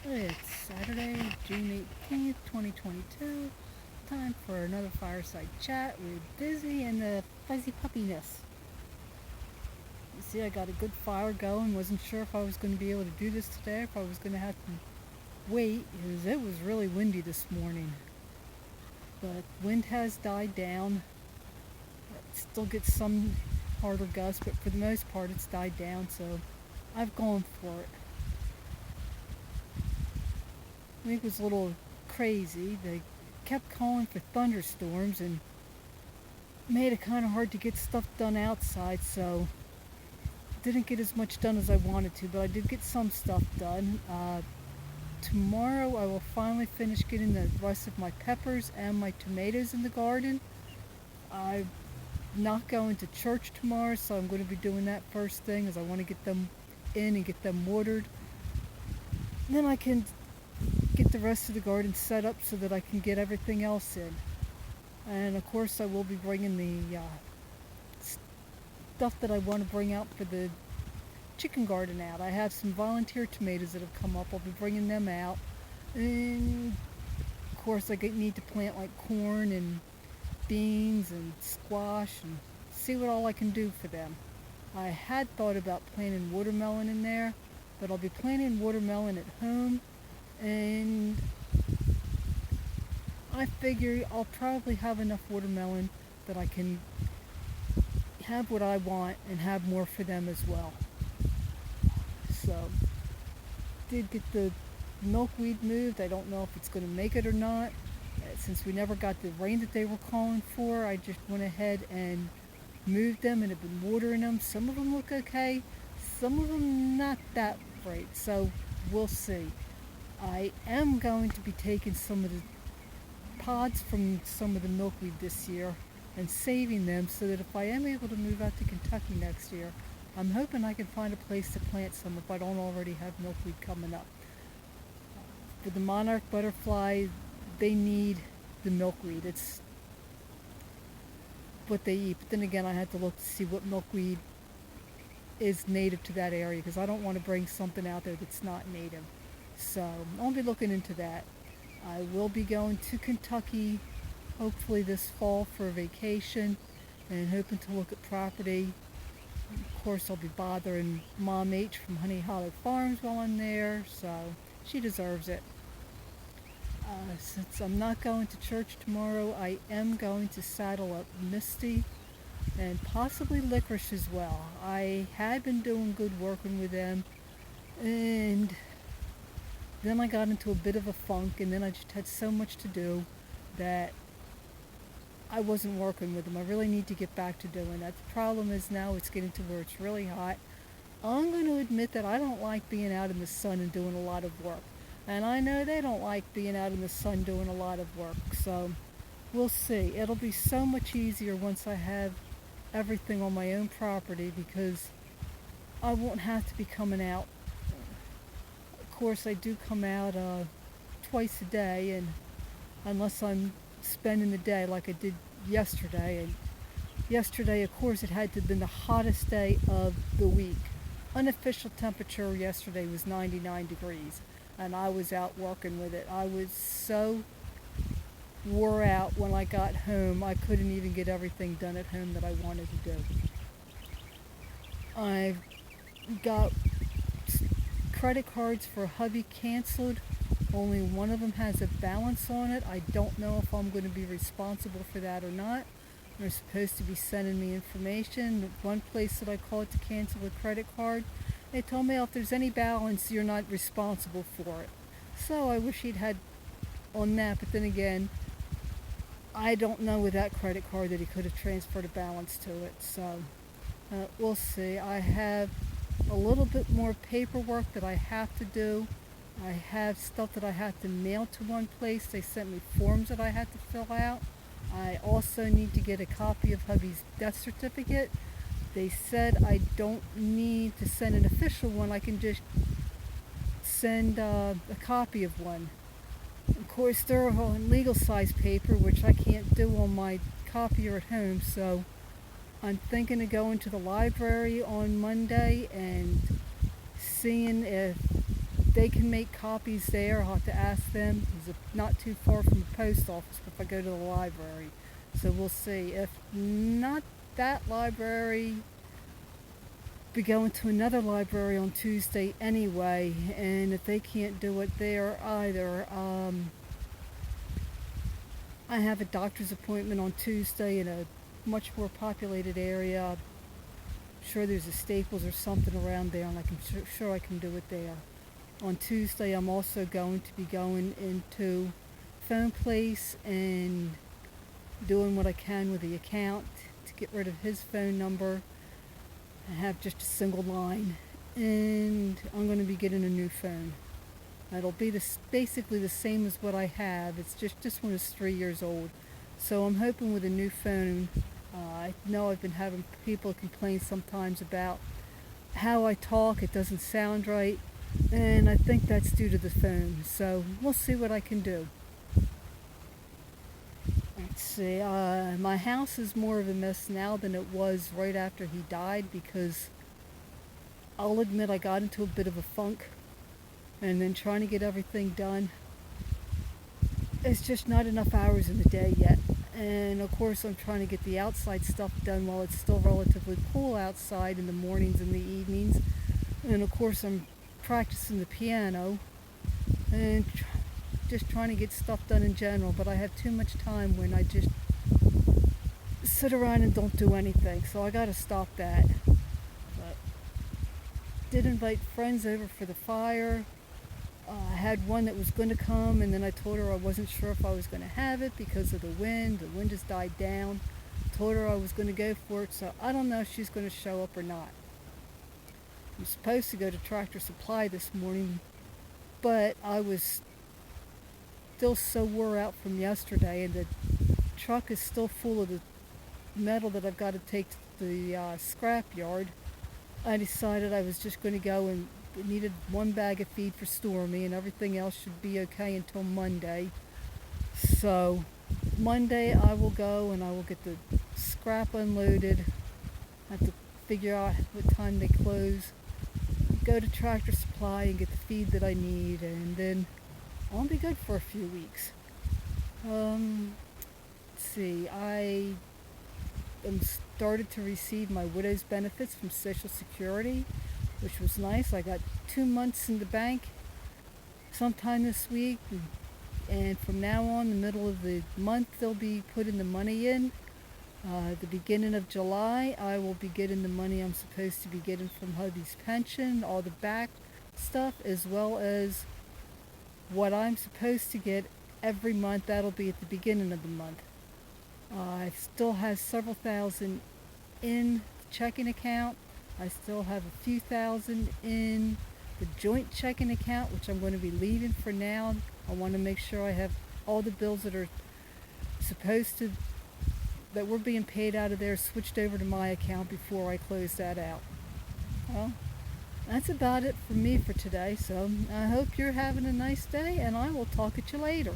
It's Saturday, June 18th, 2022. Time for another Fireside chat with Busy and the Fuzzy Puppiness. You see, I got a good fire going. Wasn't sure if I was going to be able to do this today, if I was going to have to wait, because it was really windy this morning. But wind has died down. It still gets some harder gusts, but for the most part, it's died down, so I've gone for it. I think it was a little crazy. They kept calling for thunderstorms and made it kind of hard to get stuff done outside, so didn't get as much done as I wanted to, but I did get some stuff done. Tomorrow I will finally finish getting the rest of my peppers and my tomatoes in the garden. I'm not going to church tomorrow, so I'm going to be doing that first thing as I want to get them in and get them watered. And then I can get the rest of the garden set up so that I can get everything else in. And of course I will be bringing the stuff that I want to bring out for the chicken garden out. I have some volunteer tomatoes that have come up. I'll be bringing them out. And of course I need to plant like corn and beans and squash and see what all I can do for them. I had thought about planting watermelon in there, but I'll be planting watermelon at home, and I figure I'll probably have enough watermelon that I can have what I want and have more for them as well. So, did get the milkweed moved. I don't know if it's going to make it or not. Since we never got the rain that they were calling for, I just went ahead and moved them and have been watering them. Some of them look okay, some of them not that great, so we'll see. I am going to be taking some of the pods from some of the milkweed this year and saving them so that if I am able to move out to Kentucky next year, I'm hoping I can find a place to plant some if I don't already have milkweed coming up. For the monarch butterfly, they need the milkweed. It's what they eat. But then again, I had to look to see what milkweed is native to that area because I don't want to bring something out there that's not native. So I'll be looking into that. I will be going to Kentucky hopefully this fall for a vacation and hoping to look at property. Of course, I'll be bothering Mom H from Honey Hollow Farms while I'm there, so she deserves it. Since I'm not going to church tomorrow, I am going to saddle up Misty and possibly Licorice as well. I had been doing good working with them, and then I got into a bit of a funk, and then I just had so much to do that I wasn't working with them. I really need to get back to doing that. The problem is now it's getting to where it's really hot. I'm going to admit that I don't like being out in the sun and doing a lot of work. And I know they don't like being out in the sun doing a lot of work. So we'll see. It'll be so much easier once I have everything on my own property because I won't have to be coming out. Of course, I do come out twice a day, and unless I'm spending the day like I did yesterday. And yesterday, of course, it had to have been the hottest day of the week. Unofficial temperature yesterday was 99 degrees, and I was out working with it. I was so wore out when I got home, I couldn't even get everything done at home that I wanted to do. I've got credit cards for hubby canceled. Only one of them has a balance on it. I don't know if I'm going to be responsible for that or not. They're supposed to be sending me information. One place that I called to cancel a credit card, they told me if there's any balance, you're not responsible for it. So I wish he'd had on that, but then again, I don't know with that credit card that he could have transferred a balance to it. So we'll see. I have a little bit more paperwork that I have to do. I have stuff that I have to mail to one place. They sent me forms that I had to fill out. I also need to get a copy of hubby's death certificate. They said I don't need to send an official one. I can just send a copy of one. Of course, they're on legal size paper, which I can't do on my copier at home, so I'm thinking of going to the library on Monday and seeing if they can make copies there. I'll have to ask them. It's not too far from the post office if I go to the library. So we'll see. If not that library, be going to another library on Tuesday anyway. And if they can't do it there either, I have a doctor's appointment on Tuesday in a much more populated area. I'm sure there's a Staples or something around there, and sure I can do it there. On Tuesday, I'm also going to be going into Phone Place and doing what I can with the account to get rid of his phone number and have just a single line. And I'm going to be getting a new phone. It'll be basically the same as what I have. It's just this one is 3 years old. So I'm hoping with a new phone. I know I've been having people complain sometimes about how I talk. It doesn't sound right. And I think that's due to the phone. So we'll see what I can do. Let's see. My house is more of a mess now than it was right after he died, because I'll admit I got into a bit of a funk. And then trying to get everything done, it's just not enough hours in the day yet. And of course I'm trying to get the outside stuff done while it's still relatively cool outside in the mornings and the evenings. And of course I'm practicing the piano and just trying to get stuff done in general. But I have too much time when I just sit around and don't do anything. So I got to stop that. But did invite friends over for the fire. I had one that was going to come, and then I told her I wasn't sure if I was going to have it because of the wind. The wind has died down. Told her I was going to go for it, so I don't know if she's going to show up or not. I'm supposed to go to Tractor Supply this morning, but I was still so wore out from yesterday, and the truck is still full of the metal that I've got to take to the scrap yard. I decided I was just going to go and needed one bag of feed for Stormy, and everything else should be okay until Monday. So Monday I will go and I will get the scrap unloaded. I have to figure out what time they close. Go to Tractor Supply and get the feed that I need, and then I'll be good for a few weeks. Let's see, I am started to receive my widow's benefits from Social Security, which was nice. I got 2 months in the bank sometime this week, and from now on, the middle of the month, they'll be putting the money in. The beginning of July, I will be getting the money I'm supposed to be getting from hubby's pension, all the back stuff, as well as what I'm supposed to get every month. That'll be at the beginning of the month. I still have several thousand in the checking account. I still have a few thousand in the joint checking account, which I'm going to be leaving for now. I want to make sure I have all the bills that are that were being paid out of there switched over to my account before I close that out. Well, that's about it for me for today. So I hope you're having a nice day, and I will talk at you later.